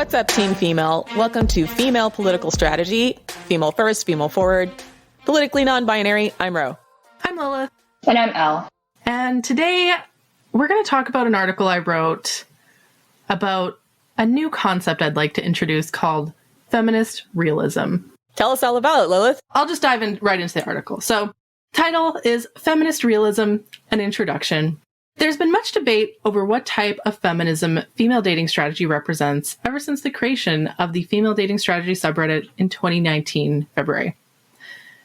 What's up, Team Female? Welcome to Female Political Strategy. Female first, female forward. Politically non-binary, I'm Ro. I'm Lilith. And I'm Elle. And today we're going to talk about an article I wrote about a new concept I'd like to introduce called Feminist Realism. Tell us all about it, Lilith. I'll just dive right into the article. So, title is Feminist Realism, an Introduction. There's been much debate over what type of feminism female dating strategy represents ever since the creation of the female dating strategy subreddit in 2019, February.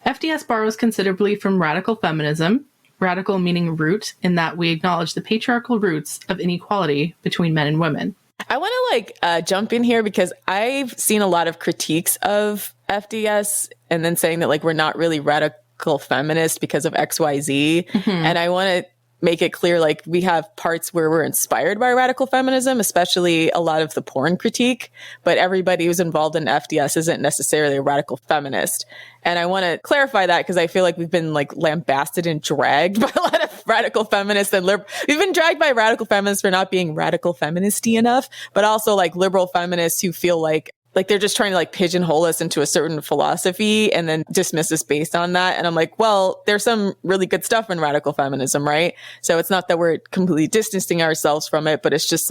FDS borrows considerably from radical feminism, radical meaning root, in that we acknowledge the patriarchal roots of inequality between men and women. I want to jump in here because I've seen a lot of critiques of FDS and then saying that we're not really radical feminist because of XYZ. Mm-hmm. And I want to make it clear, we have parts where we're inspired by radical feminism, especially a lot of the porn critique, but everybody who's involved in FDS isn't necessarily a radical feminist. And I want to clarify that because I feel like we've been lambasted and dragged by a lot of radical feminists and we've been dragged by radical feminists for not being radical feministy enough, but also liberal feminists who feel like they're just trying to pigeonhole us into a certain philosophy and then dismiss us based on that. And I'm well, there's some really good stuff in radical feminism, right? So it's not that we're completely distancing ourselves from it, but it's just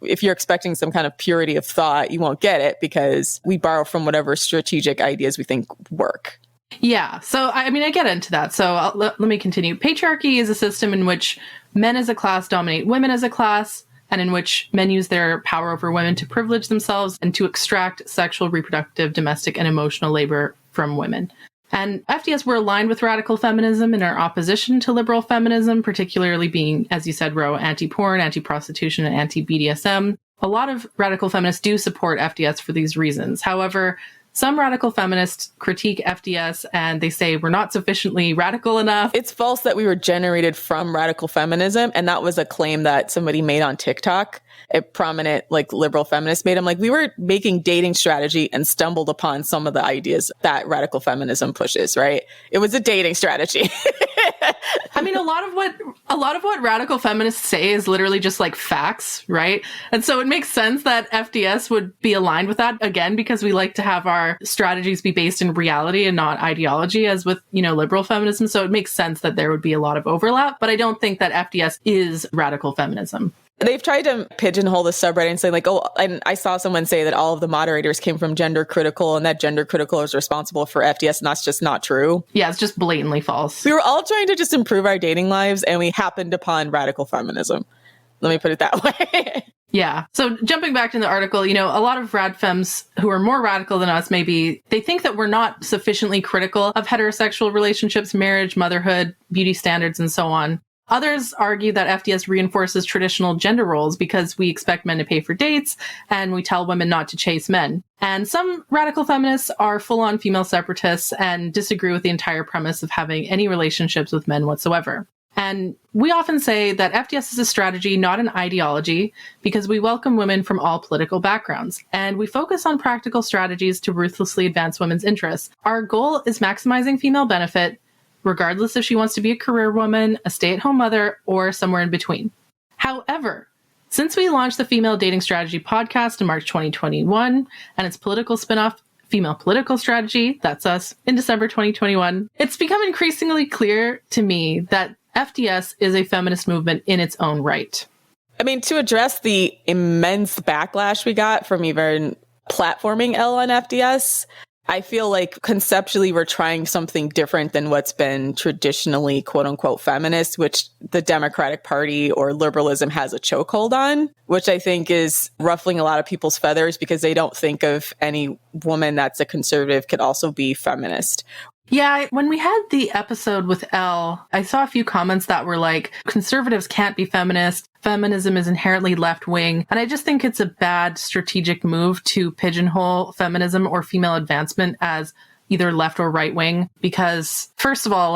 if you're expecting some kind of purity of thought, you won't get it because we borrow from whatever strategic ideas we think work. Yeah. So, I get into that. So let me continue. Patriarchy is a system in which men as a class dominate women as a class, and in which men use their power over women to privilege themselves and to extract sexual, reproductive, domestic, and emotional labor from women. And FDS were aligned with radical feminism in our opposition to liberal feminism, particularly being, as you said, Ro, anti-porn, anti-prostitution, and anti-BDSM. A lot of radical feminists do support FDS for these reasons. However, some radical feminists critique FDS and they say we're not sufficiently radical enough. It's false that we were generated from radical feminism. And that was a claim that somebody made on TikTok. A prominent liberal feminist made. We were making dating strategy and stumbled upon some of the ideas that radical feminism pushes, right? It was a dating strategy. A lot of what radical feminists say is literally just facts, right? And so it makes sense that FDS would be aligned with that, again, because we like to have our strategies be based in reality and not ideology, as with, liberal feminism. So it makes sense that there would be a lot of overlap, but I don't think that FDS is radical feminism. They've tried to pigeonhole the subreddit and say and I saw someone say that all of the moderators came from Gender Critical and that Gender Critical is responsible for FDS, and that's just not true. Yeah, it's just blatantly false. We were all trying to just improve our dating lives and we happened upon radical feminism. Let me put it that way. Yeah. So jumping back to the article, a lot of rad femmes who are more radical than us, maybe they think that we're not sufficiently critical of heterosexual relationships, marriage, motherhood, beauty standards, and so on. Others argue that FDS reinforces traditional gender roles because we expect men to pay for dates and we tell women not to chase men. And some radical feminists are full-on female separatists and disagree with the entire premise of having any relationships with men whatsoever. And we often say that FDS is a strategy, not an ideology, because we welcome women from all political backgrounds, and we focus on practical strategies to ruthlessly advance women's interests. Our goal is maximizing female benefit, regardless if she wants to be a career woman, a stay-at-home mother, or somewhere in between. However, since we launched the Female Dating Strategy podcast in March 2021, and its political spinoff, Female Political Strategy, that's us, in December 2021, it's become increasingly clear to me that FDS is a feminist movement in its own right. To address the immense backlash we got from even platforming Elle on FDS, I feel conceptually we're trying something different than what's been traditionally quote unquote feminist, which the Democratic Party or liberalism has a chokehold on, which I think is ruffling a lot of people's feathers because they don't think of any woman that's a conservative could also be feminist. Yeah, when we had the episode with Elle, I saw a few comments that were conservatives can't be feminist, feminism is inherently left-wing, and I just think it's a bad strategic move to pigeonhole feminism or female advancement as either left or right-wing, because first of all,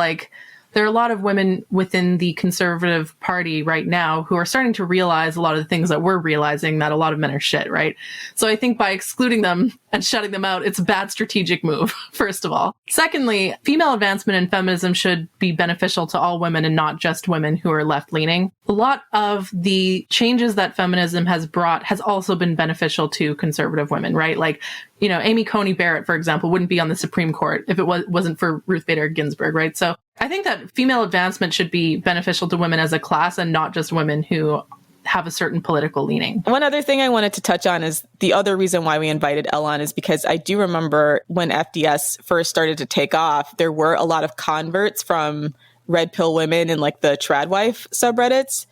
there are a lot of women within the Conservative Party right now who are starting to realize a lot of the things that we're realizing, that a lot of men are shit, right? So I think by excluding them and shutting them out, it's a bad strategic move, first of all. Secondly, female advancement in feminism should be beneficial to all women and not just women who are left-leaning. a lot of the changes that feminism has brought has also been beneficial to conservative women, right? Like, you know, Amy Coney Barrett, for example, wouldn't be on the Supreme Court if it wasn't for Ruth Bader Ginsburg, right? So I think that female advancement should be beneficial to women as a class and not just women who have a certain political leaning. One other thing I wanted to touch on is the other reason why we invited Elle on is because I do remember when FDS first started to take off, there were a lot of converts from red pill women in like the tradwife subreddits,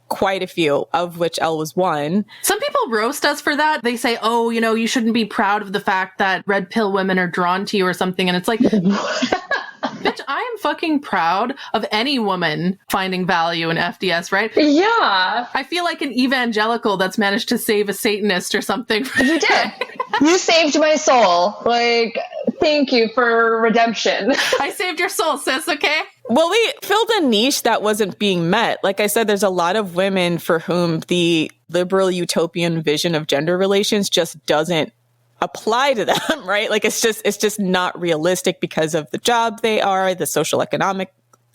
quite a few, of which Elle was one. Some people roast us for that. They say, oh, you know, you shouldn't be proud of the fact that red pill women are drawn to you or something. And it's like, bitch, I am fucking proud of any woman finding value in FDS, right? Yeah. I feel like an evangelical that's managed to save a Satanist or something. You did. You saved my soul. Like, thank you for redemption. I saved your soul, sis, okay? Well, we filled a niche that wasn't being met. Like I said, there's a lot of women for whom the liberal utopian vision of gender relations just doesn't apply to them, right? Like it's just not realistic because of the job they are, the social economic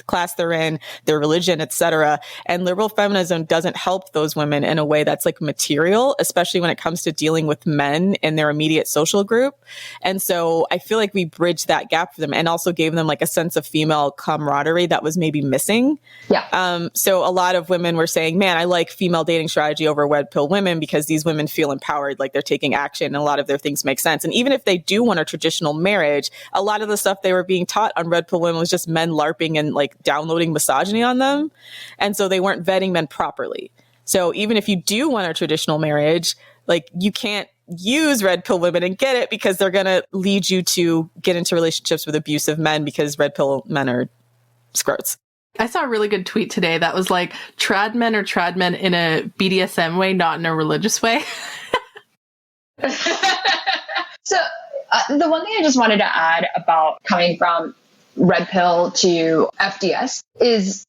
class they're in, their religion, etc. And liberal feminism doesn't help those women in a way that's like material, especially when it comes to dealing with men in their immediate social group. And so I feel like we bridged that gap for them and also gave them like a sense of female camaraderie that was maybe missing. Yeah. So a lot of women were saying, man, I like female dating strategy over red pill women because these women feel empowered, like they're taking action and a lot of their things make sense. And even if they do want a traditional marriage, a lot of the stuff they were being taught on red pill women was just men LARPing and like downloading misogyny on them. And so they weren't vetting men properly. So even if you do want a traditional marriage, like you can't use red pill women and get it because they're going to lead you to get into relationships with abusive men because red pill men are scrotes. I saw a really good tweet today that was like, trad men are trad men in a BDSM way, not in a religious way. So the one thing I just wanted to add about coming from red pill to FDS is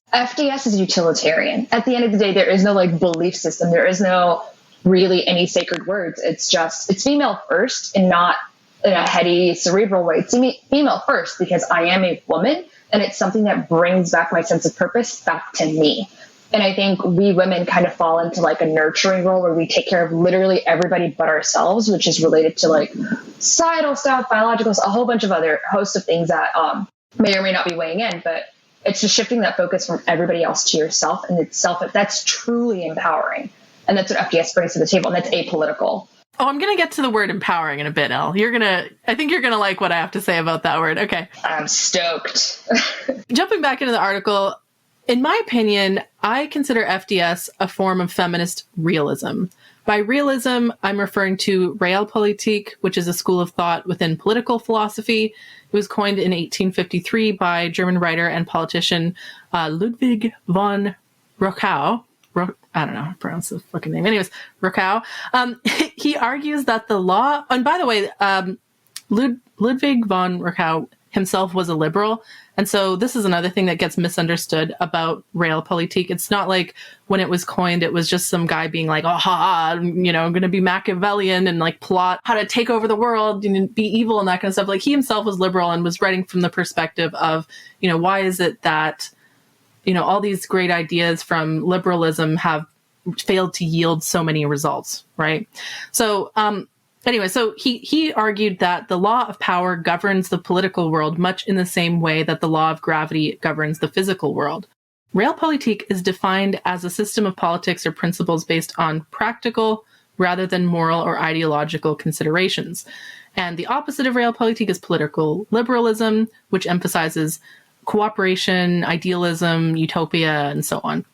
utilitarian. At the end of the day, there is no like belief system. There is no really any sacred words. It's female first and not in a heady cerebral way. It's female first because I am a woman and it's something that brings back my sense of purpose back to me. And I think we women kind of fall into like a nurturing role where we take care of literally everybody but ourselves, which is related to like societal stuff, biological, a whole bunch of other host of things that may or may not be weighing in, but it's just shifting that focus from everybody else to yourself and itself. That's truly empowering. And that's what FDS brings to the table. And that's apolitical. Oh, I'm going to get to the word empowering in a bit, Elle. I think you're going to like what I have to say about that word. Okay. I'm stoked. Jumping back into the article, in my opinion, I consider FDS a form of feminist realism. By realism, I'm referring to Realpolitik, which is a school of thought within political philosophy. It was coined in 1853 by German writer and politician Ludwig von Rochow. I don't know how to pronounce the fucking name. Anyways, Rochow. He argues that the law, and by the way, Ludwig von Rochow himself was a liberal. And so this is another thing that gets misunderstood about Realpolitik. It's not like when it was coined, it was just some guy being like, I'm going to be Machiavellian and like plot how to take over the world and be evil and that kind of stuff. Like he himself was liberal and was writing from the perspective of, why is it that, all these great ideas from liberalism have failed to yield so many results, right? So, anyway, so he argued that the law of power governs the political world much in the same way that the law of gravity governs the physical world. Realpolitik is defined as a system of politics or principles based on practical rather than moral or ideological considerations. And the opposite of Realpolitik is political liberalism, which emphasizes cooperation, idealism, utopia, and so on.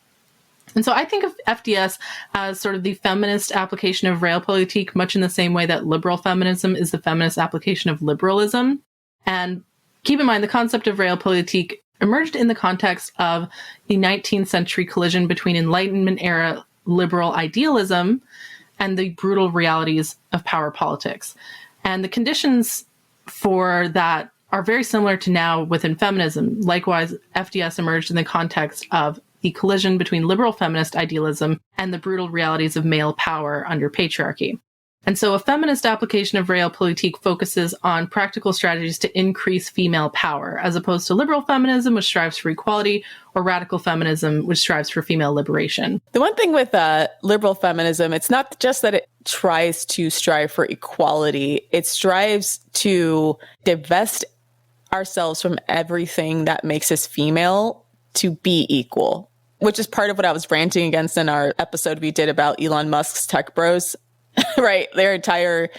And so I think of FDS as sort of the feminist application of Realpolitik, much in the same way that liberal feminism is the feminist application of liberalism. And keep in mind, the concept of Realpolitik emerged in the context of the 19th century collision between Enlightenment-era liberal idealism and the brutal realities of power politics. And the conditions for that are very similar to now within feminism. Likewise, FDS emerged in the context of the collision between liberal feminist idealism and the brutal realities of male power under patriarchy. And so a feminist application of Realpolitik focuses on practical strategies to increase female power, as opposed to liberal feminism, which strives for equality, or radical feminism, which strives for female liberation. The one thing with liberal feminism, it's not just that it tries to strive for equality, it strives to divest ourselves from everything that makes us female to be equal, which is part of what I was ranting against in our episode we did about Elon Musk's tech bros. Right. Their entire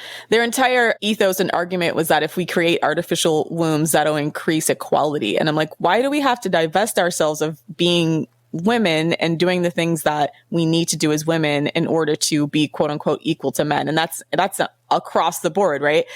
ethos and argument was that if we create artificial wombs, that'll increase equality. And I'm like, why do we have to divest ourselves of being women and doing the things that we need to do as women in order to be quote unquote equal to men? And that's across the board, right?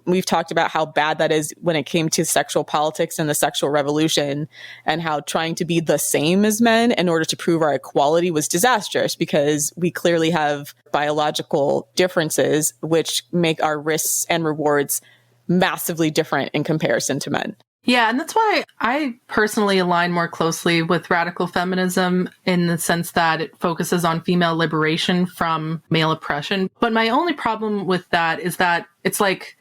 We've talked about how bad that is when it came to sexual politics and the sexual revolution, and how trying to be the same as men in order to prove our equality was disastrous, because we clearly have biological differences which make our risks and rewards massively different in comparison to men. Yeah, and that's why I personally align more closely with radical feminism in the sense that it focuses on female liberation from male oppression. But my only problem with that is that it's like,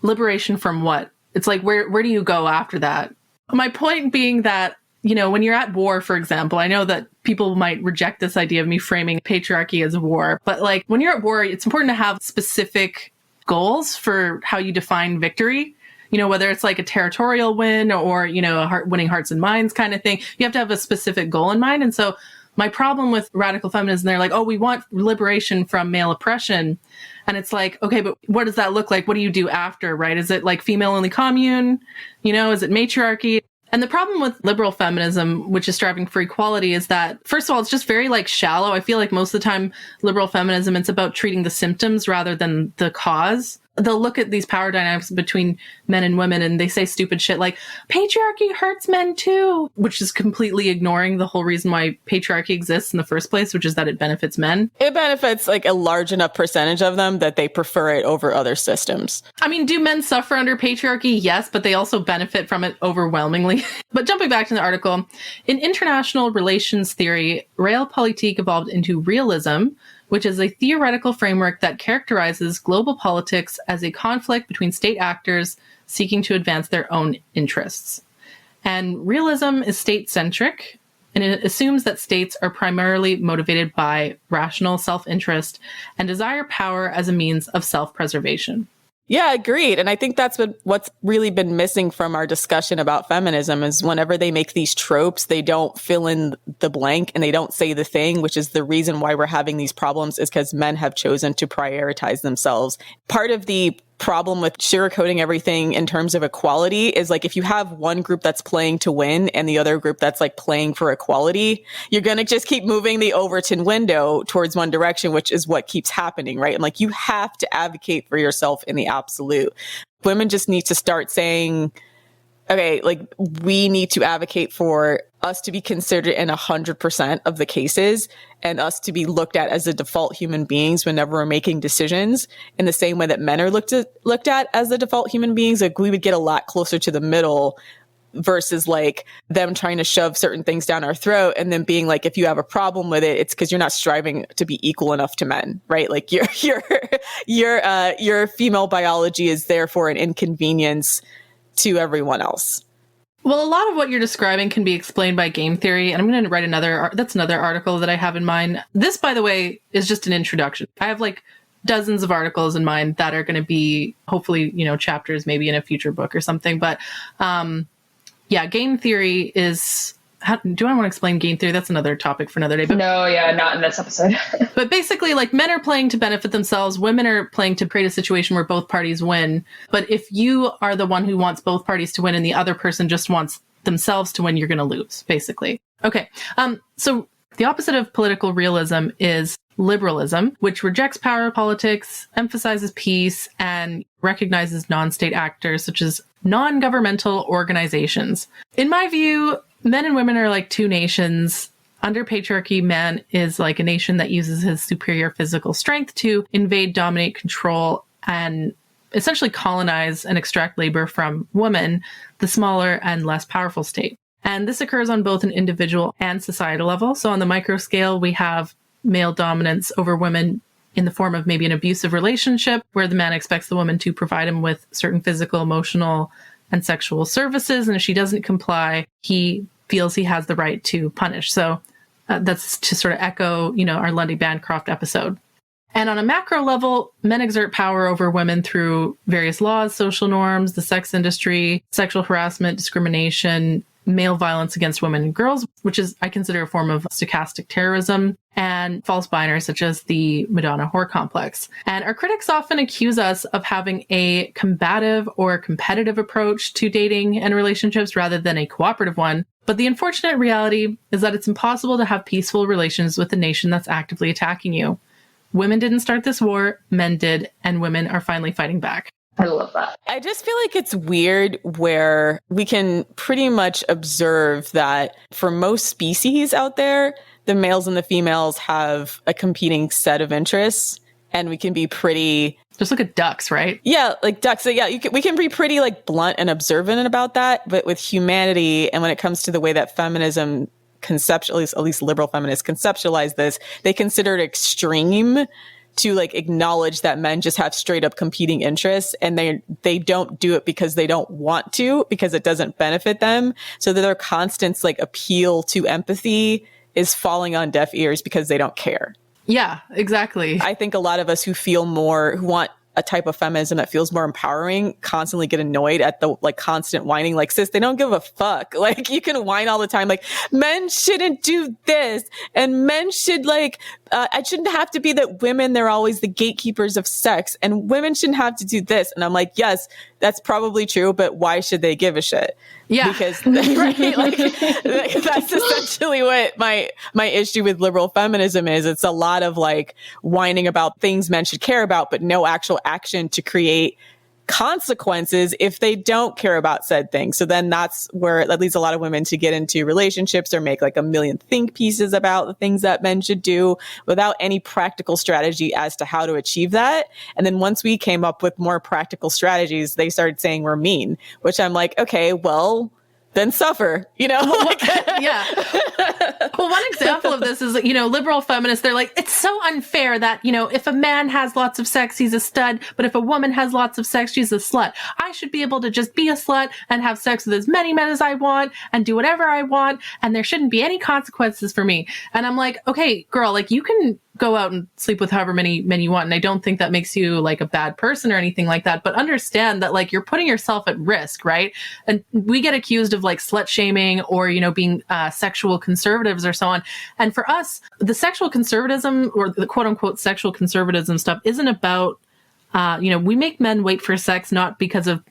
liberation from what? It's like, where do you go after that? My point being that, you know, when you're at war, for example, I know that people might reject this idea of me framing patriarchy as war, but like when you're at war, it's important to have specific goals for how you define victory. You know, whether it's like a territorial win or, you know, winning hearts and minds kind of thing, you have to have a specific goal in mind. And so my problem with radical feminism, they're like, oh, we want liberation from male oppression. And it's like, okay, but what does that look like? What do you do after, right? Is it like female only commune? You know, is it matriarchy? And the problem with liberal feminism, which is striving for equality, is that, first of all, it's just very like shallow. I feel like most of the time, liberal feminism, it's about treating the symptoms rather than the cause. They'll look at these power dynamics between men and women and they say stupid shit like, patriarchy hurts men too, which is completely ignoring the whole reason why patriarchy exists in the first place, which is that it benefits men. It benefits like a large enough percentage of them that they prefer it over other systems. I mean, do men suffer under patriarchy? Yes, but they also benefit from it overwhelmingly. But jumping back to the article, in international relations theory, Realpolitik evolved into realism, which is a theoretical framework that characterizes global politics as a conflict between state actors seeking to advance their own interests. And realism is state-centric, and it assumes that states are primarily motivated by rational self-interest and desire power as a means of self-preservation. Yeah, agreed. And I think that's what's really been missing from our discussion about feminism is whenever they make these tropes, they don't fill in the blank and they don't say the thing, which is the reason why we're having these problems is because men have chosen to prioritize themselves. Part of the problem with sugarcoating everything in terms of equality is like if you have one group that's playing to win and the other group that's like playing for equality, you're going to just keep moving the Overton window towards one direction, which is what keeps happening, right? And like you have to advocate for yourself in the absolute. Women just need to start saying, okay, like we need to advocate for us to be considered in 100% of the cases and us to be looked at as the default human beings whenever we're making decisions in the same way that men are looked at as the default human beings. Like we would get a lot closer to the middle versus like them trying to shove certain things down our throat and then being like, if you have a problem with it, it's because you're not striving to be equal enough to men, right? Like your female biology is therefore an inconvenience to everyone else. Well, a lot of what you're describing can be explained by game theory, and I'm going to write that's another article that I have in mind. This, by the way, is just an introduction. I have like dozens of articles in mind that are going to be hopefully, you know, chapters maybe in a future book or something. But yeah, game theory is... do I want to explain game theory? That's another topic for another day. But, no, yeah, not in this episode. But basically, like, men are playing to benefit themselves. Women are playing to create a situation where both parties win. But if you are the one who wants both parties to win and the other person just wants themselves to win, you're going to lose, basically. Okay. So the opposite of political realism is liberalism, which rejects power politics, emphasizes peace, and recognizes non-state actors such as non-governmental organizations. In my view, men and women are like two nations. Under patriarchy, man is like a nation that uses his superior physical strength to invade, dominate, control, and essentially colonize and extract labor from women, the smaller and less powerful state. And this occurs on both an individual and societal level. So on the micro scale, we have male dominance over women in the form of maybe an abusive relationship where the man expects the woman to provide him with certain physical, emotional, and sexual services. And if she doesn't comply, he feels he has the right to punish. So that's to sort of echo, our Lundy Bancroft episode. And on a macro level, men exert power over women through various laws, social norms, the sex industry, sexual harassment, discrimination, male violence against women and girls, which is, I consider, a form of stochastic terrorism, and false binaries such as the Madonna whore complex. And our critics often accuse us of having a combative or competitive approach to dating and relationships rather than a cooperative one. But the unfortunate reality is that it's impossible to have peaceful relations with a nation that's actively attacking you. Women didn't start this war, men did, and women are finally fighting back. I love that. I just feel like it's weird where we can pretty much observe that for most species out there, the males and the females have a competing set of interests, and we can be pretty... Just look at ducks, right? Yeah, like ducks. So yeah, we can be pretty like blunt and observant about that. But with humanity, and when it comes to the way that feminism at least liberal feminists conceptualize this, they consider it extreme to like acknowledge that men just have straight up competing interests, and they don't do it because they don't want to, because it doesn't benefit them. So that their constant like appeal to empathy is falling on deaf ears because they don't care. Yeah, exactly. I think a lot of us who want a type of feminism that feels more empowering constantly get annoyed at the like constant whining. Like, sis, they don't give a fuck. Like, you can whine all the time. Like, men shouldn't do this, and men should like, it shouldn't have to be that women, they're always the gatekeepers of sex, and women shouldn't have to do this. And I'm like, yes, that's probably true, but why should they give a shit? Yeah. Because right, like, that's essentially what my issue with liberal feminism is. It's a lot of like whining about things men should care about, but no actual action to create consequences if they don't care about said things. So then that's where that leads a lot of women to get into relationships or make like a million think pieces about the things that men should do without any practical strategy as to how to achieve that. And then once we came up with more practical strategies, they started saying we're mean, which I'm like, okay, well, then suffer, Like, yeah. Well, one example of this is, liberal feminists, they're like, it's so unfair that, if a man has lots of sex, he's a stud, but if a woman has lots of sex, she's a slut. I should be able to just be a slut and have sex with as many men as I want and do whatever I want, and there shouldn't be any consequences for me. And I'm like, okay, girl, like, you can go out and sleep with however many men you want, and I don't think that makes you like a bad person or anything like that, but understand that like you're putting yourself at risk, right? And we get accused of like slut shaming or being sexual conservatives or so on. And for us, the sexual conservatism or the quote unquote sexual conservatism stuff isn't about we make men wait for sex not because of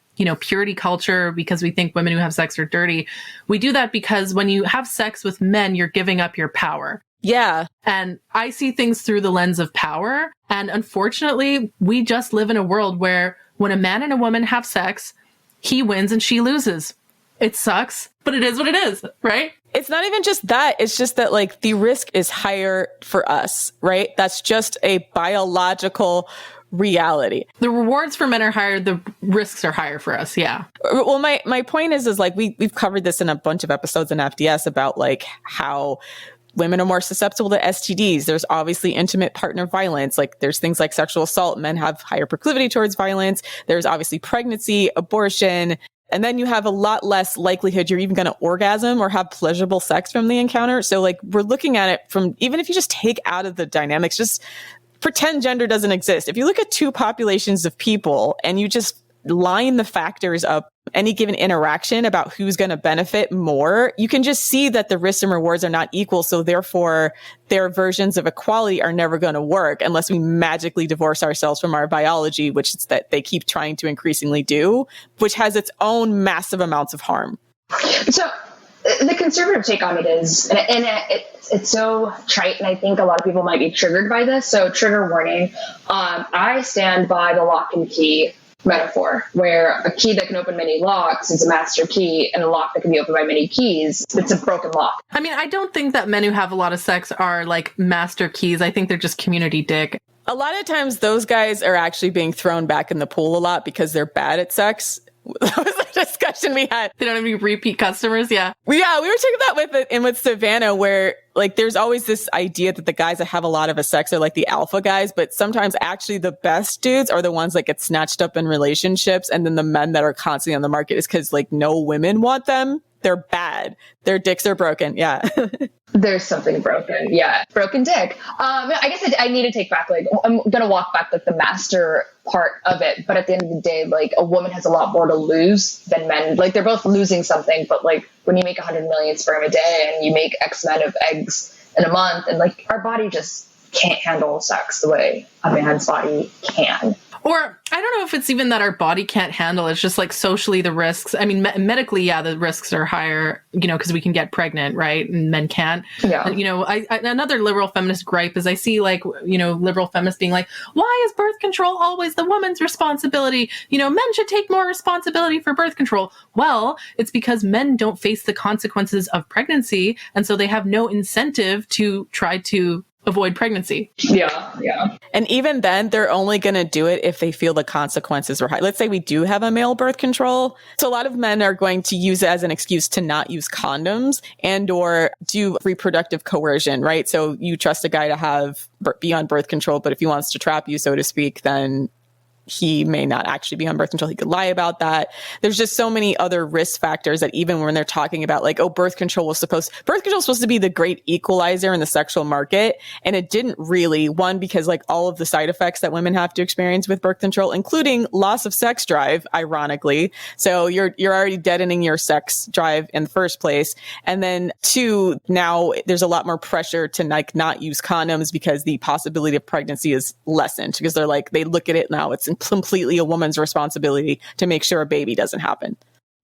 purity culture, because we think women who have sex are dirty. We do that because when you have sex with men, you're giving up your power. Yeah. And I see things through the lens of power. And unfortunately, we just live in a world where when a man and a woman have sex, he wins and she loses. It sucks, but it is what it is, right? It's not even just that. It's just that like the risk is higher for us, right? That's just a biological reality. The rewards for men are higher. The risks are higher for us. Yeah. Well, my point is like we've covered this in a bunch of episodes in FDS about like how women are more susceptible to STDs. There's obviously intimate partner violence. Like there's things like sexual assault. Men have higher proclivity towards violence. There's obviously pregnancy, abortion. And then you have a lot less likelihood you're even going to orgasm or have pleasurable sex from the encounter. So like we're looking at it from, even if you just take out of the dynamics, just pretend gender doesn't exist. If you look at two populations of people and you just line the factors up, any given interaction about who's going to benefit more, you can just see that the risks and rewards are not equal. So therefore, their versions of equality are never going to work unless we magically divorce ourselves from our biology, which is that they keep trying to increasingly do, which has its own massive amounts of harm. So the conservative take on it is, and it's so trite, and I think a lot of people might be triggered by this. So trigger warning. I stand by the lock and key metaphor, where a key that can open many locks is a master key, and a lock that can be opened by many keys, it's a broken lock. I mean, I don't think that men who have a lot of sex are like master keys. I think they're just community dick. A lot of times those guys are actually being thrown back in the pool a lot because they're bad at sex. That was a discussion we had. They don't have any repeat customers. Yeah. We were talking that with Savannah, where like there's always this idea that the guys that have a lot of sex are like the alpha guys, but sometimes actually the best dudes are the ones that get snatched up in relationships. And then the men that are constantly on the market is because like no women want them. They're bad. Their dicks are broken. Yeah. There's something broken. Yeah. Broken dick. I guess I need to take back, like, I'm going to walk back like the master part of it. But at the end of the day, like a woman has a lot more to lose than men. Like they're both losing something. But like when you make 100 million sperm a day and you make X amount of eggs in a month, and like our body just can't handle sex the way a man's body can. Or I don't know if it's even that our body can't handle. It's just like socially the risks. I mean, medically, yeah, the risks are higher, you know, because we can get pregnant, right? And men can't. Yeah. You know, another liberal feminist gripe is I see like, you know, liberal feminists being like, why is birth control always the woman's responsibility? You know, men should take more responsibility for birth control. Well, it's because men don't face the consequences of pregnancy. And so they have no incentive to try to avoid pregnancy. Yeah. And even then, they're only going to do it if they feel the consequences are high. Let's say we do have a male birth control. So a lot of men are going to use it as an excuse to not use condoms and or do reproductive coercion, right? So you trust a guy to be on birth control, but if he wants to trap you, so to speak, then he may not actually be on birth control. He could lie about that. There's just so many other risk factors that even when they're talking about like, oh, birth control was supposed to be the great equalizer in the sexual market. And it didn't really, one, because like all of the side effects that women have to experience with birth control, including loss of sex drive, ironically. So you're already deadening your sex drive in the first place. And then two, now there's a lot more pressure to like not use condoms because the possibility of pregnancy is lessened because they look at it now. It's completely a woman's responsibility to make sure a baby doesn't happen.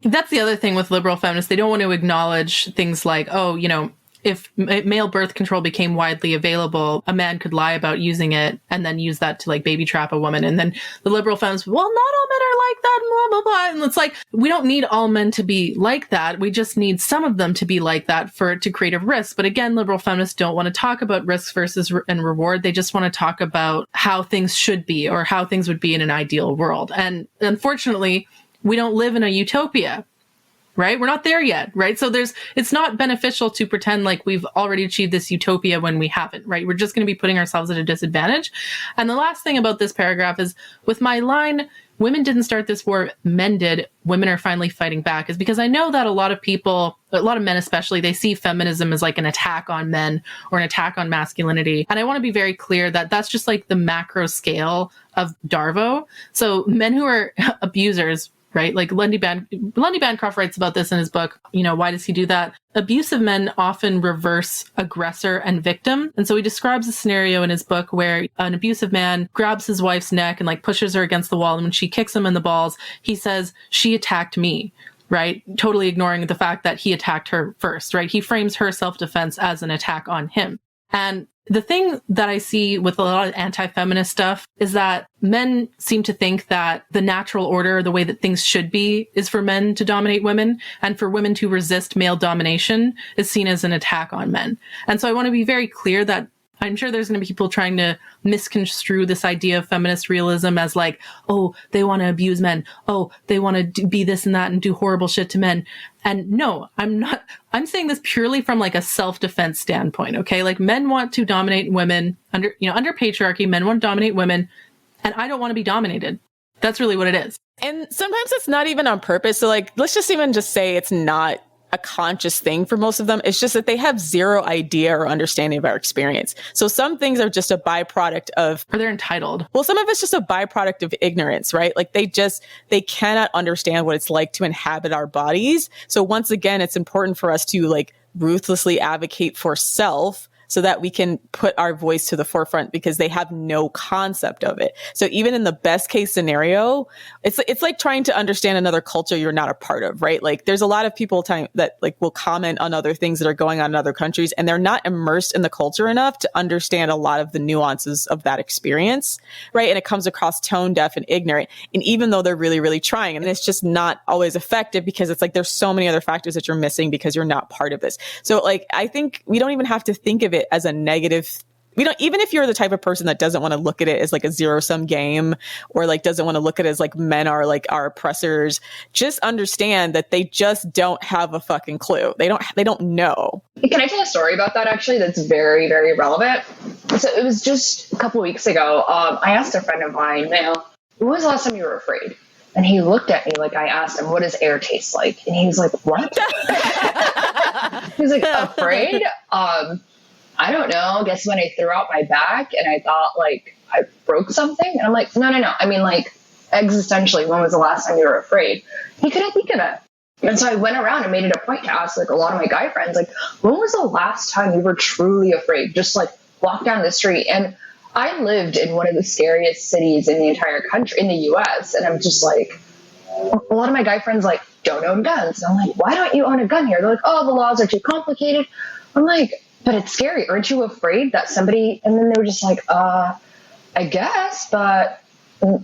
That's the other thing with liberal feminists. They don't want to acknowledge things like, oh, you know, if male birth control became widely available, a man could lie about using it and then use that to like baby trap a woman. And then the liberal feminists, well, not all men are like that, blah, blah, blah. And it's like, we don't need all men to be like that. We just need some of them to be like that for it to create a risk. But again, liberal feminists don't want to talk about risk versus and reward. They just want to talk about how things should be or how things would be in an ideal world. And unfortunately, we don't live in a utopia. Right? We're not there yet, right? So it's not beneficial to pretend like we've already achieved this utopia when we haven't, right? We're just going to be putting ourselves at a disadvantage. And the last thing about this paragraph is with my line, women didn't start this war, men did, women are finally fighting back, is because I know that a lot of people, a lot of men especially, they see feminism as like an attack on men or an attack on masculinity. And I want to be very clear that that's just like the macro scale of Darvo. So men who are abusers, right? Like Lundy Bancroft writes about this in his book, you know, why does he do that? Abusive men often reverse aggressor and victim. And so he describes a scenario in his book where an abusive man grabs his wife's neck and like pushes her against the wall. And when she kicks him in the balls, he says, she attacked me, right? Totally ignoring the fact that he attacked her first, right? He frames her self-defense as an attack on him. And the thing that I see with a lot of anti-feminist stuff is that men seem to think that the natural order, the way that things should be, is for men to dominate women, and for women to resist male domination is seen as an attack on men. And so I want to be very clear that I'm sure there's going to be people trying to misconstrue this idea of feminist realism as like, oh, they want to abuse men. Oh, they want to be this and that and do horrible shit to men. And no, I'm not. I'm saying this purely from like a self-defense standpoint. Okay. Like men want to dominate women under patriarchy. Men want to dominate women. And I don't want to be dominated. That's really what it is. And sometimes it's not even on purpose. So like, let's just even just say it's not a conscious thing for most of them. It's just that they have zero idea or understanding of our experience. So some things are just a byproduct of, or they're entitled. Well, some of it's just a byproduct of ignorance, right? Like they cannot understand what it's like to inhabit our bodies. So once again, it's important for us to like ruthlessly advocate for self so that we can put our voice to the forefront because they have no concept of it. So even in the best case scenario, it's like trying to understand another culture you're not a part of, right? Like there's a lot of people that like will comment on other things that are going on in other countries and they're not immersed in the culture enough to understand a lot of the nuances of that experience, right? And it comes across tone deaf and ignorant. And even though they're really, really trying, and it's just not always effective because it's like there's so many other factors that you're missing because you're not part of this. So like I think we don't even have to think of it as a negative even if you're the type of person that doesn't want to look at it as like a zero-sum game, or like doesn't want to look at it as like men are like our oppressors, just understand that they just don't have a fucking clue. They don't know. Can I tell a story about that actually that's very, very relevant? So it was just a couple of weeks ago. I asked a friend of mine, when was the last time you were afraid? And he looked at me like I asked him, what does air taste like? And he was like, what? He's like, afraid? I don't know. I guess when I threw out my back and I thought like I broke something. And I'm like, no. I mean, like, existentially, when was the last time you were afraid? He couldn't think of it. And so I went around and made it a point to ask like a lot of my guy friends, like, when was the last time you were truly afraid? Just like walk down the street. And I lived in one of the scariest cities in the entire country, in the US. And I'm just like, a lot of my guy friends like don't own guns. And I'm like, why don't you own a gun here? They're like, oh, the laws are too complicated. I'm like, but it's scary. Aren't you afraid that somebody, and then they were just like, I guess, but no,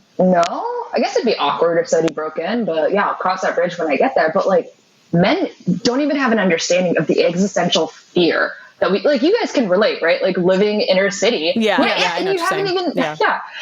I guess it'd be awkward if somebody broke in, but yeah, I'll cross that bridge when I get there. But like, men don't even have an understanding of the existential fear that we, like, you guys can relate, right? Like living inner city. Yeah. And you haven't even,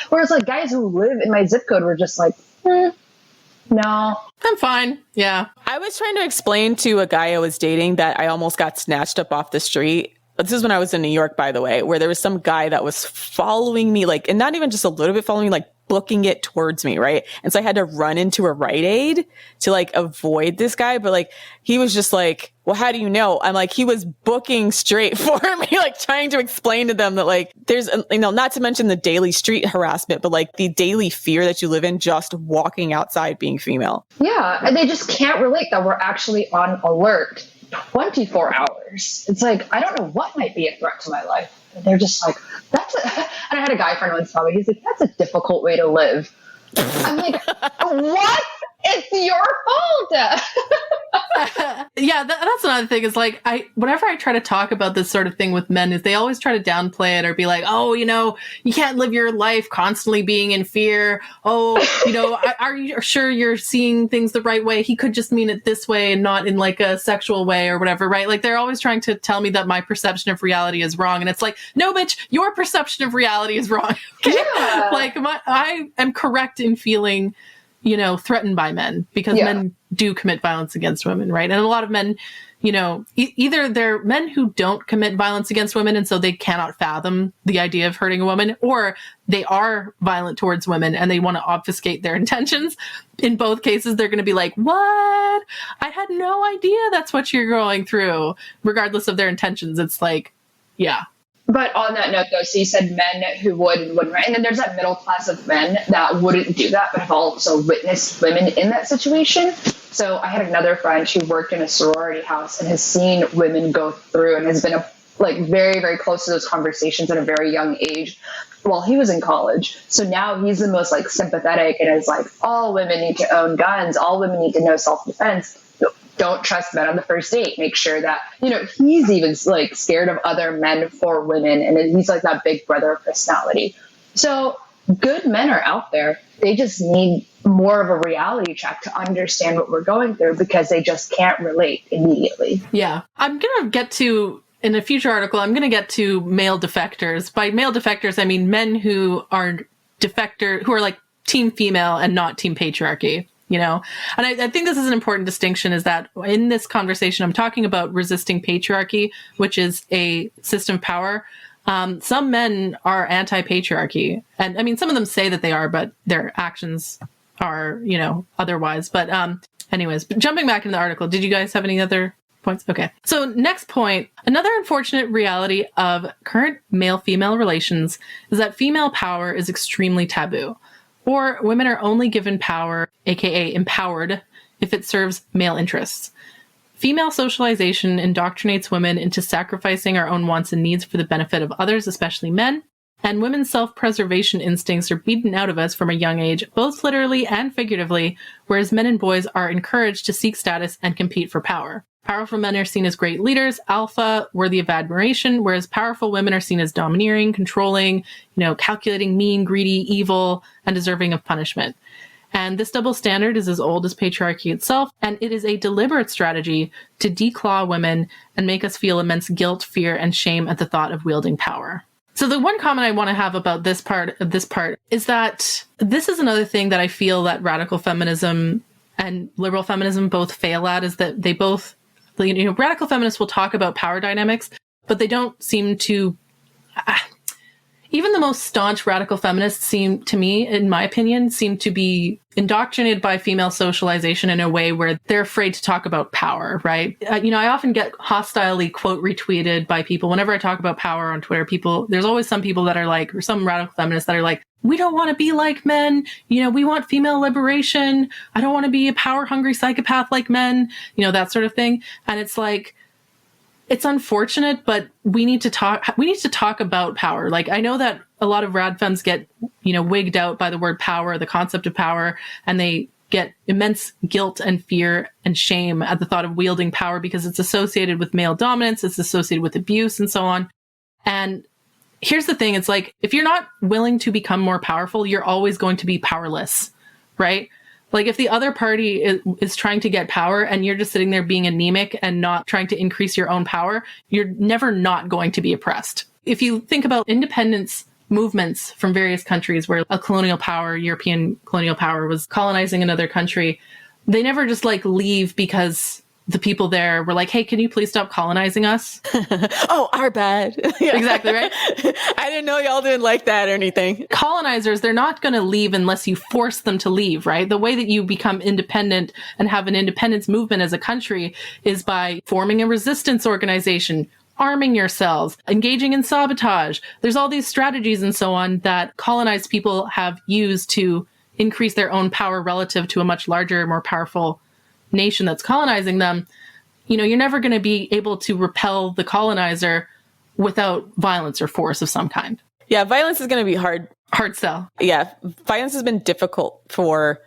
Whereas like guys who live in my zip code were just like, no. I'm fine. Yeah. I was trying to explain to a guy I was dating that I almost got snatched up off the street. This is when I was in New York, by the way, where there was some guy that was following me, like, and not even just a little bit following me, like booking it towards me, right? And so I had to run into a Rite Aid to like avoid this guy. But like, he was just like, well, how do you know? I'm like, he was booking straight for me, like trying to explain to them that like, there's, not to mention the daily street harassment, but like the daily fear that you live in just walking outside being female. Yeah. And they just can't relate that we're actually on alert 24 hours. It's like, I don't know what might be a threat to my life. They're just like, and I had a guy friend once tell me, he's like, that's a difficult way to live. I'm like, what? It's your fault. Yeah, that's another thing is like, whenever I try to talk about this sort of thing with men, is they always try to downplay it or be like, oh, you can't live your life constantly being in fear. Oh, are you sure you're seeing things the right way? He could just mean it this way and not in like a sexual way or whatever, right? Like they're always trying to tell me that my perception of reality is wrong. And it's like, no, bitch, your perception of reality is wrong. Okay? Yeah. Like I am correct in feeling threatened by men because men do commit violence against women, right? And a lot of men, either they're men who don't commit violence against women and so they cannot fathom the idea of hurting a woman, or they are violent towards women and they want to obfuscate their intentions. In both cases, they're going to be like, what? I had no idea that's what you're going through, regardless of their intentions. It's like, yeah. But on that note, though, so you said men who would and wouldn't, right? And then there's that middle class of men that wouldn't do that, but have also witnessed women in that situation. So I had another friend who worked in a sorority house and has seen women go through and has been very, very close to those conversations at a very young age while he was in college. So now he's the most like sympathetic and is like, all women need to own guns. All women need to know self-defense. Don't trust men on the first date. Make sure that, he's even like scared of other men for women. And he's like that big brother personality. So good men are out there. They just need more of a reality check to understand what we're going through because they just can't relate immediately. Yeah. I'm going to get to, in a future article, I'm going to get to male defectors. By male defectors, I mean men who are who are like team female and not team patriarchy. And I think this is an important distinction is that in this conversation, I'm talking about resisting patriarchy, which is a system of power. Some men are anti-patriarchy. And I mean, some of them say that they are, but their actions are, otherwise. But anyways, jumping back into the article, did you guys have any other points? Okay. So next point, another unfortunate reality of current male-female relations is that female power is extremely taboo. Or women are only given power, aka empowered, if it serves male interests. Female socialization indoctrinates women into sacrificing our own wants and needs for the benefit of others, especially men. And women's self-preservation instincts are beaten out of us from a young age, both literally and figuratively, whereas men and boys are encouraged to seek status and compete for power. Powerful men are seen as great leaders, alpha, worthy of admiration, whereas powerful women are seen as domineering, controlling, calculating, mean, greedy, evil, and deserving of punishment. And this double standard is as old as patriarchy itself, and it is a deliberate strategy to declaw women and make us feel immense guilt, fear, and shame at the thought of wielding power. So the one comment I want to have about this part is that this is another thing that I feel that radical feminism and liberal feminism both fail at, is that they both, radical feminists will talk about power dynamics, but they don't seem to, even the most staunch radical feminists seem, to me, in my opinion, seem to be indoctrinated by female socialization in a way where they're afraid to talk about power, right? I often get hostilely quote retweeted by people whenever I talk about power on Twitter. There's always some people that are like, or some radical feminists that are like, we don't want to be like men. We want female liberation. I don't want to be a power hungry psychopath like men, that sort of thing. And it's like, it's unfortunate, but we need to talk about power. Like, I know that a lot of rad femmes get, wigged out by the word power, the concept of power, and they get immense guilt and fear and shame at the thought of wielding power because it's associated with male dominance, it's associated with abuse and so on. And here's the thing. It's like, if you're not willing to become more powerful, you're always going to be powerless, right? Like, if the other party is trying to get power and you're just sitting there being anemic and not trying to increase your own power, you're never not going to be oppressed. If you think about independence movements from various countries where a colonial power, European colonial power, was colonizing another country, they never just leave because the people there were like, hey, can you please stop colonizing us? Oh, our bad. Yeah. Exactly, right? I didn't know y'all didn't like that or anything. Colonizers, they're not going to leave unless you force them to leave, right? The way that you become independent and have an independence movement as a country is by forming a resistance organization, arming yourselves, engaging in sabotage. There's all these strategies and so on that colonized people have used to increase their own power relative to a much larger, more powerful nation that's colonizing them. You're never going to be able to repel the colonizer without violence or force of some kind. Yeah, violence is going to be hard sell. Yeah, violence has been difficult for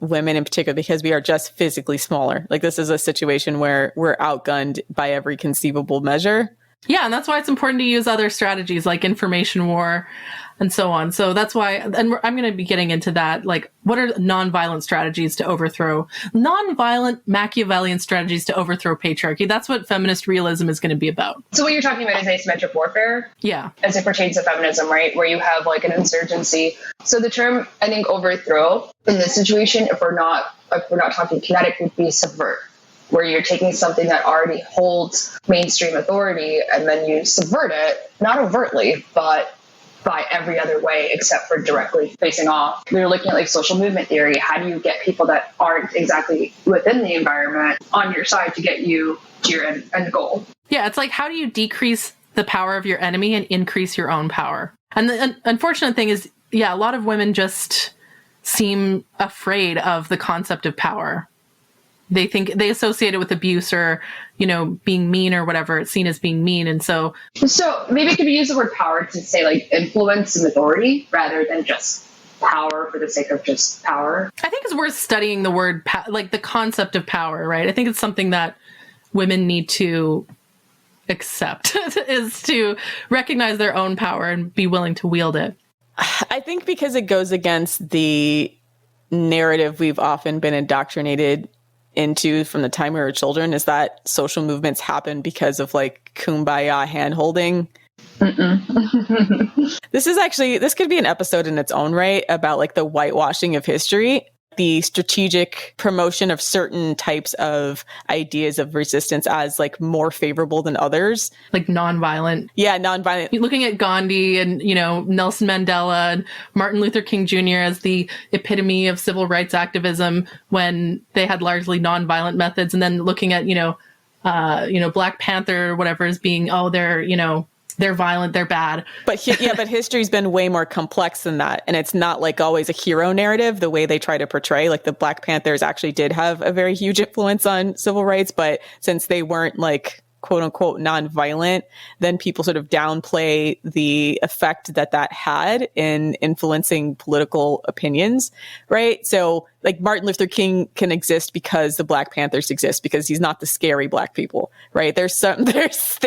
women in particular because we are just physically smaller. Like, this is a situation where we're outgunned by every conceivable measure. Yeah, and that's why it's important to use other strategies like information war and so on. So that's why, and I'm going to be getting into that. Like, what are nonviolent strategies to overthrow, nonviolent Machiavellian strategies to overthrow patriarchy? That's what feminist realism is going to be about. So what you're talking about is asymmetric warfare? Yeah. As it pertains to feminism, right? Where you have an insurgency. So the term, I think, overthrow in this situation, if we're not talking kinetic, would be subvert, where you're taking something that already holds mainstream authority and then you subvert it, not overtly, but by every other way except for directly facing off. We're looking at social movement theory. How do you get people that aren't exactly within the environment on your side to get you to your end goal? Yeah, it's like, how do you decrease the power of your enemy and increase your own power? And the unfortunate thing is, a lot of women just seem afraid of the concept of power. They think they associate it with abuse or, being mean or whatever. It's seen as being mean. And so maybe it could be used the word power to say influence and authority rather than just power for the sake of just power. I think it's worth studying the word, the concept of power, right? I think it's something that women need to accept is to recognize their own power and be willing to wield it. I think because it goes against the narrative we've often been indoctrinated into from the time we were children, is that social movements happen because of kumbaya hand-holding. This could be an episode in its own right about the whitewashing of history, the strategic promotion of certain types of ideas of resistance as more favorable than others. Nonviolent. Yeah, nonviolent. Looking at Gandhi and, Nelson Mandela and Martin Luther King Jr. as the epitome of civil rights activism when they had largely nonviolent methods. And then looking at, Black Panther or whatever as being, they're violent, they're bad. But history's been way more complex than that. And it's not always a hero narrative the way they try to portray. The Black Panthers actually did have a very huge influence on civil rights, but since they weren't quote unquote nonviolent, then people sort of downplay the effect that had in influencing political opinions, right? So like Martin Luther King can exist because the Black Panthers exist, because he's not the scary Black people, right? There's it's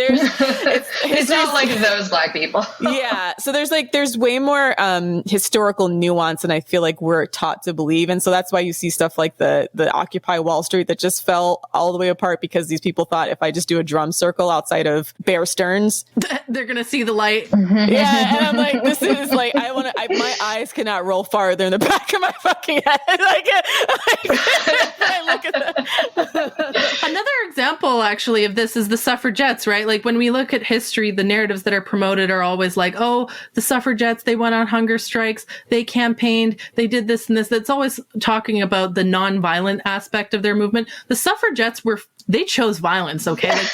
not like those Black people. Yeah. So there's way more historical nuance than I feel like we're taught to believe. And so that's why you see stuff like the Occupy Wall Street that just fell all the way apart, because these people thought if I just do a drum circle outside of Bear Stearns, they're going to see the light. Yeah. And I'm like, this is like, my eyes cannot roll farther in the back of my fucking head. I look at that. Another example, actually, of this is the suffragettes, right? Like, when we look at history, the narratives that are promoted are always like, oh, the suffragettes, they went on hunger strikes, they campaigned, they did this and this. It's always talking about the non-violent aspect of their movement. The suffragettes they chose violence, okay? Like,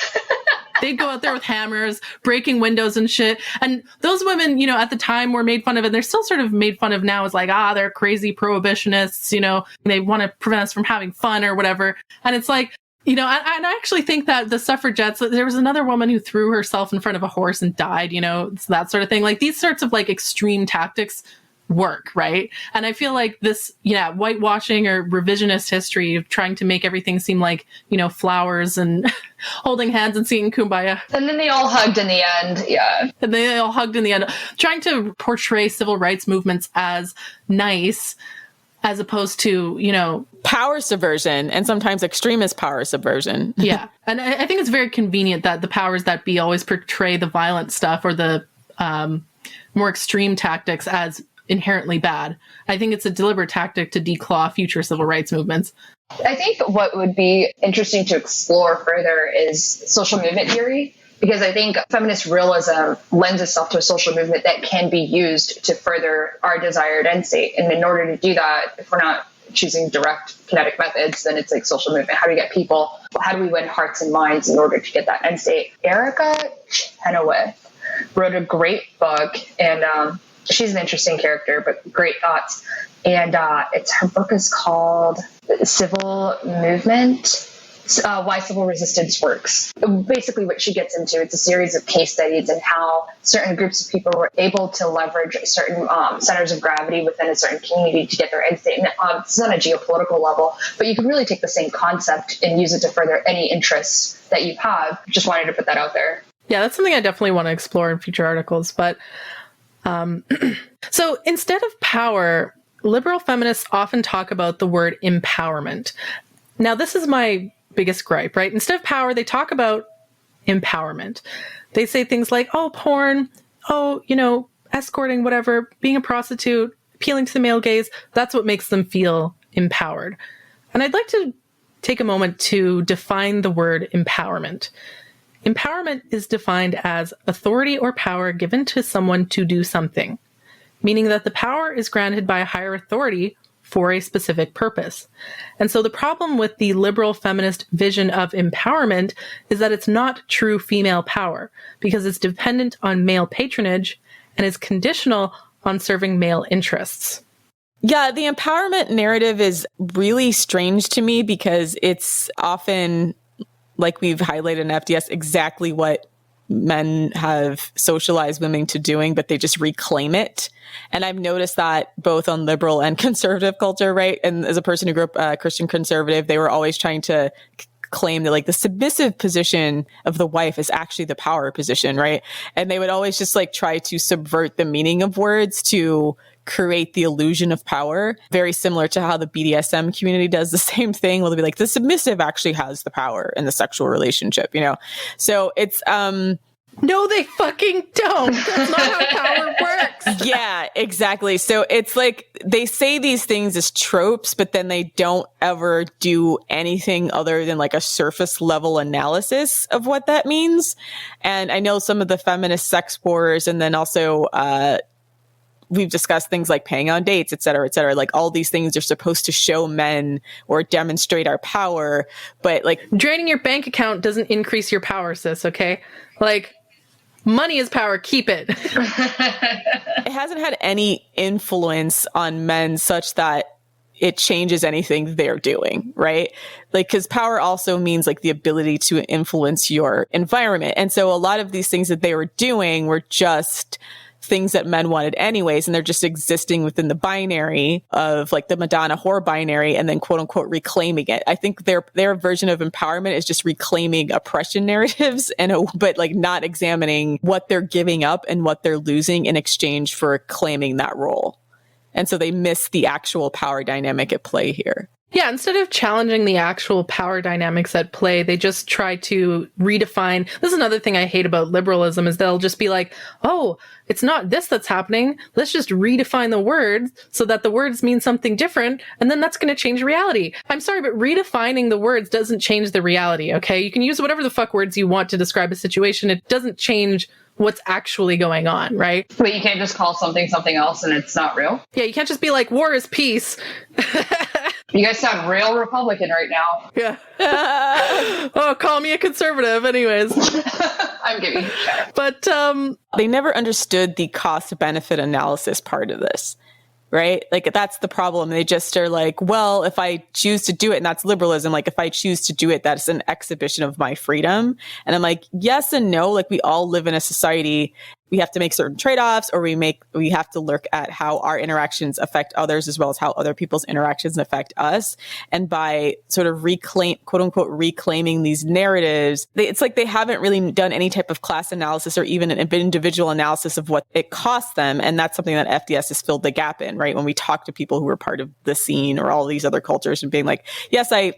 they'd go out there with hammers, breaking windows and shit. And those women, you know, at the time were made fun of, and they're still sort of made fun of now as like, they're crazy prohibitionists, you know, they want to prevent us from having fun or whatever. And it's like, you know, and I actually think that the suffragettes, there was another woman who threw herself in front of a horse and died, you know, it's that sort of thing. Like, these sorts of like extreme tactics work, right? And I feel like this, whitewashing or revisionist history of trying to make everything seem like, you know, flowers and holding hands and singing Kumbaya. And then they all hugged in the end, yeah. And they all hugged in the end. Trying to portray civil rights movements as nice, as opposed to, you know... power subversion, and sometimes extremist power subversion. Yeah. And I think it's very convenient that the powers that be always portray the violent stuff or the more extreme tactics as inherently bad. I think it's a deliberate tactic to declaw future civil rights movements. I think what would be interesting to explore further is social movement theory, because I think feminist realism lends itself to a social movement that can be used to further our desired end state. And in order to do that, if we're not choosing direct kinetic methods, then it's like social movement. How do we get people? How do we win hearts and minds in order to get that end state? Erica Chenoweth wrote a great book, and she's an interesting character, but great thoughts. And her book is called Civil Movement, Why Civil Resistance Works. Basically what she gets into, it's a series of case studies and how certain groups of people were able to leverage certain centers of gravity within a certain community to get their end state. And this is on a geopolitical level, but you can really take the same concept and use it to further any interests that you have. Just wanted to put that out there. Yeah, that's something I definitely want to explore in future articles. But so instead of power, liberal feminists often talk about the word empowerment. Now, this is my biggest gripe, right? Instead of power, they talk about empowerment. They say things like, oh, porn, oh, you know, escorting, whatever, being a prostitute, appealing to the male gaze. That's what makes them feel empowered. And I'd like to take a moment to define the word empowerment. Empowerment is defined as authority or power given to someone to do something, meaning that the power is granted by a higher authority for a specific purpose. And so the problem with the liberal feminist vision of empowerment is that it's not true female power, because it's dependent on male patronage and is conditional on serving male interests. Yeah, the empowerment narrative is really strange to me, because it's often, like we've highlighted in FDS, exactly what men have socialized women to doing, but they just reclaim it. And I've noticed that both on liberal and conservative culture, right? And as a person who grew up Christian conservative, they were always trying to claim that like the submissive position of the wife is actually the power position, right? And they would always just like try to subvert the meaning of words to create the illusion of power, very similar to how the BDSM community does the same thing. Well, they'll be like, the submissive actually has the power in the sexual relationship, you know? So it's, no, they fucking don't. That's not how power works. Yeah, exactly. So it's like they say these things as tropes, but then they don't ever do anything other than like a surface level analysis of what that means. And I know some of the feminist sex wars, and then also, we've discussed things like paying on dates, et cetera, et cetera. Like all these things are supposed to show men or demonstrate our power, but like draining your bank account doesn't increase your power, sis. Okay. Like money is power. Keep it. It hasn't had any influence on men such that it changes anything they're doing, right? Like, because power also means like the ability to influence your environment. And so a lot of these things that they were doing were just things that men wanted anyways, and they're just existing within the binary of like the Madonna whore binary and then quote unquote reclaiming it. I think their version of empowerment is just reclaiming oppression narratives but like not examining what they're giving up and what they're losing in exchange for claiming that role. And so they miss the actual power dynamic at play here. Yeah, instead of challenging the actual power dynamics at play, they just try to redefine. This is another thing I hate about liberalism is they'll just be like, oh, it's not this that's happening. Let's just redefine the words so that the words mean something different. And then that's going to change reality. I'm sorry, but redefining the words doesn't change the reality, okay? You can use whatever the fuck words you want to describe a situation. It doesn't change what's actually going on, right? But you can't just call something something else and it's not real. Yeah, you can't just be like, war is peace. You guys sound real Republican right now. Yeah. Oh, call me a conservative. Anyways. I'm giving you shit. But they never understood the cost benefit analysis part of this. Right? Like, that's the problem. They just are like, well, if I choose to do it, and that's liberalism, like, if I choose to do it, that's an exhibition of my freedom. And I'm like, yes and no. Like, we all live in a society. We have to make certain trade-offs, or we have to look at how our interactions affect others as well as how other people's interactions affect us. And by sort of quote unquote, reclaiming these narratives, it's like they haven't really done any type of class analysis or even an individual analysis of what it costs them. And that's something that FDS has filled the gap in, right? When we talk to people who are part of the scene or all these other cultures and being like, yes, I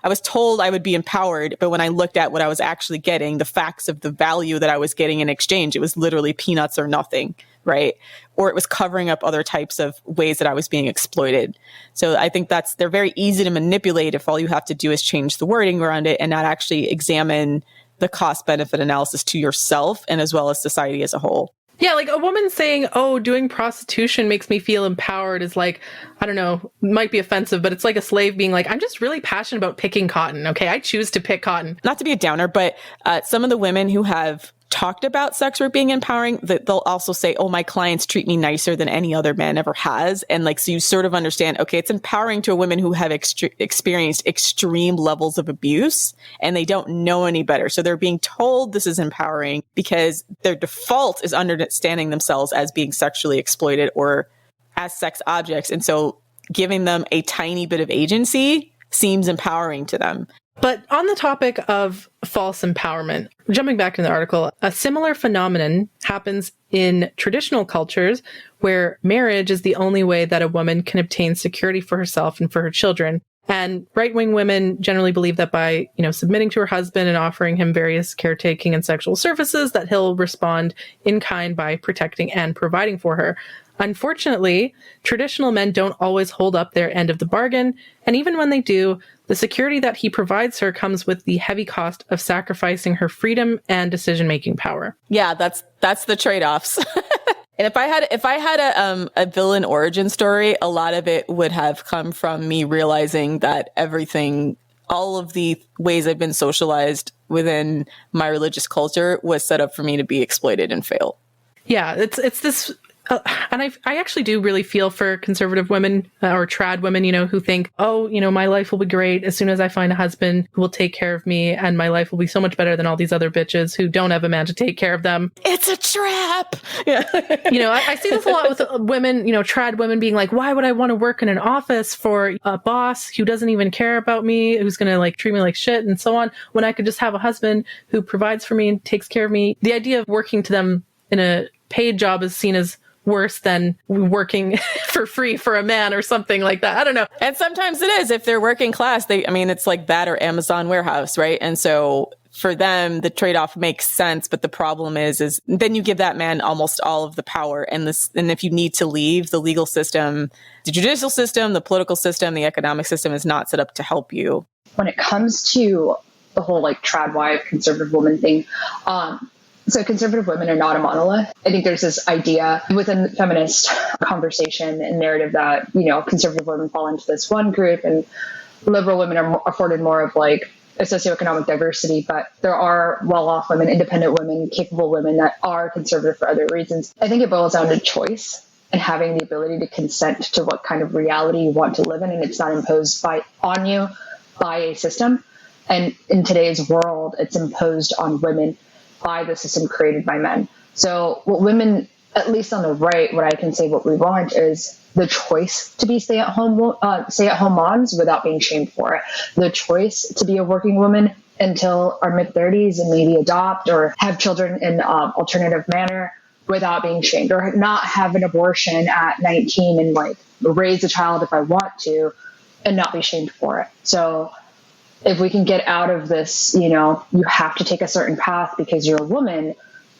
was told I would be empowered, but when I looked at what I was actually getting, the facts of the value that I was getting in exchange, it was literally peanuts or nothing, right? Or it was covering up other types of ways that I was being exploited. So I think they're very easy to manipulate if all you have to do is change the wording around it and not actually examine the cost benefit analysis to yourself and as well as society as a whole. Yeah, like a woman saying, oh, doing prostitution makes me feel empowered is like, I don't know, might be offensive, but it's like a slave being like, I'm just really passionate about picking cotton. Okay, I choose to pick cotton. Not to be a downer, but some of the women who have talked about sex work being empowering, that they'll also say, oh, my clients treat me nicer than any other man ever has. And like, so you sort of understand, okay, it's empowering to a women who have experienced extreme levels of abuse and they don't know any better. So they're being told this is empowering because their default is understanding themselves as being sexually exploited or as sex objects. And so giving them a tiny bit of agency seems empowering to them. But on the topic of false empowerment, jumping back to the article, a similar phenomenon happens in traditional cultures where marriage is the only way that a woman can obtain security for herself and for her children. And right-wing women generally believe that by, submitting to her husband and offering him various caretaking and sexual services, that he'll respond in kind by protecting and providing for her. Unfortunately, traditional men don't always hold up their end of the bargain, and even when they do, the security that he provides her comes with the heavy cost of sacrificing her freedom and decision-making power. Yeah, that's the trade-offs. And if I had a villain origin story, a lot of it would have come from me realizing that all of the ways I've been socialized within my religious culture was set up for me to be exploited and fail. Yeah, it's this. And I actually do really feel for conservative women or trad women, who think, oh, my life will be great as soon as I find a husband who will take care of me and my life will be so much better than all these other bitches who don't have a man to take care of them. It's a trap. Yeah. I see this a lot with women, trad women being like, why would I want to work in an office for a boss who doesn't even care about me, who's going to like treat me like shit and so on, when I could just have a husband who provides for me and takes care of me. The idea of working to them in a paid job is seen as worse than working for free for a man or something like that. I don't know. And sometimes it is. If they're working class, it's like that or Amazon warehouse, right? And so for them, the trade-off makes sense. But the problem is then you give that man almost all of the power. And if you need to leave, the legal system, the judicial system, the political system, the economic system is not set up to help you. When it comes to the whole like trad wife, conservative woman thing, so conservative women are not a monolith. I think there's this idea within feminist conversation and narrative that, conservative women fall into this one group and liberal women are afforded more of like a socioeconomic diversity. But there are well-off women, independent women, capable women that are conservative for other reasons. I think it boils down to choice and having the ability to consent to what kind of reality you want to live in. And it's not imposed on you by a system. And in today's world, it's imposed on women by the system created by men. So what women at least on the right, what I can say what we want is the choice to be stay-at-home moms without being shamed for it. The choice to be a working woman until our mid-30s and maybe adopt or have children in alternative manner without being shamed, or not have an abortion at 19 and like raise a child if I want to and not be shamed for it. So if we can get out of this, you have to take a certain path because you're a woman,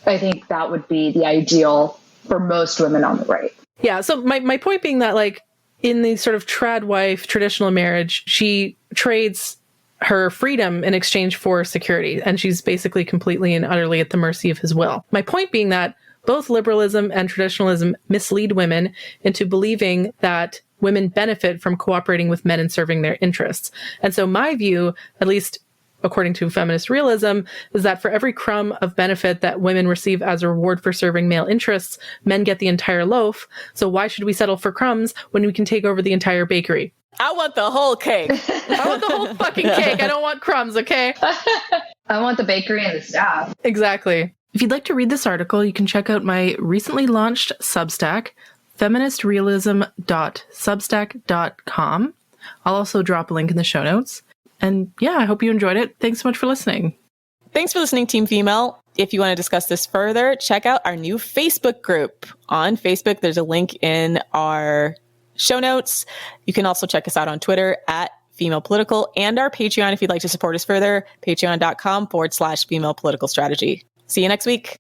I think that would be the ideal for most women on the right. Yeah. So my point being that, like, in the sort of trad wife traditional marriage, she trades her freedom in exchange for security, and she's basically completely and utterly at the mercy of his will. My point being that both liberalism and traditionalism mislead women into believing that women benefit from cooperating with men and serving their interests. And so my view, at least according to feminist realism, is that for every crumb of benefit that women receive as a reward for serving male interests, men get the entire loaf. So why should we settle for crumbs when we can take over the entire bakery? I want the whole cake. I want the whole fucking cake. I don't want crumbs, okay? I want the bakery and the staff. Exactly. If you'd like to read this article, you can check out my recently launched Substack, feministrealism.substack.com. I'll also drop a link in the show notes. And yeah, I hope you enjoyed it. Thanks so much for listening. Thanks for listening, Team Female. If you want to discuss this further, check out our new Facebook group. On Facebook, there's a link in our show notes. You can also check us out on Twitter at Female Political, and our Patreon if you'd like to support us further, patreon.com/female political strategy. See you next week.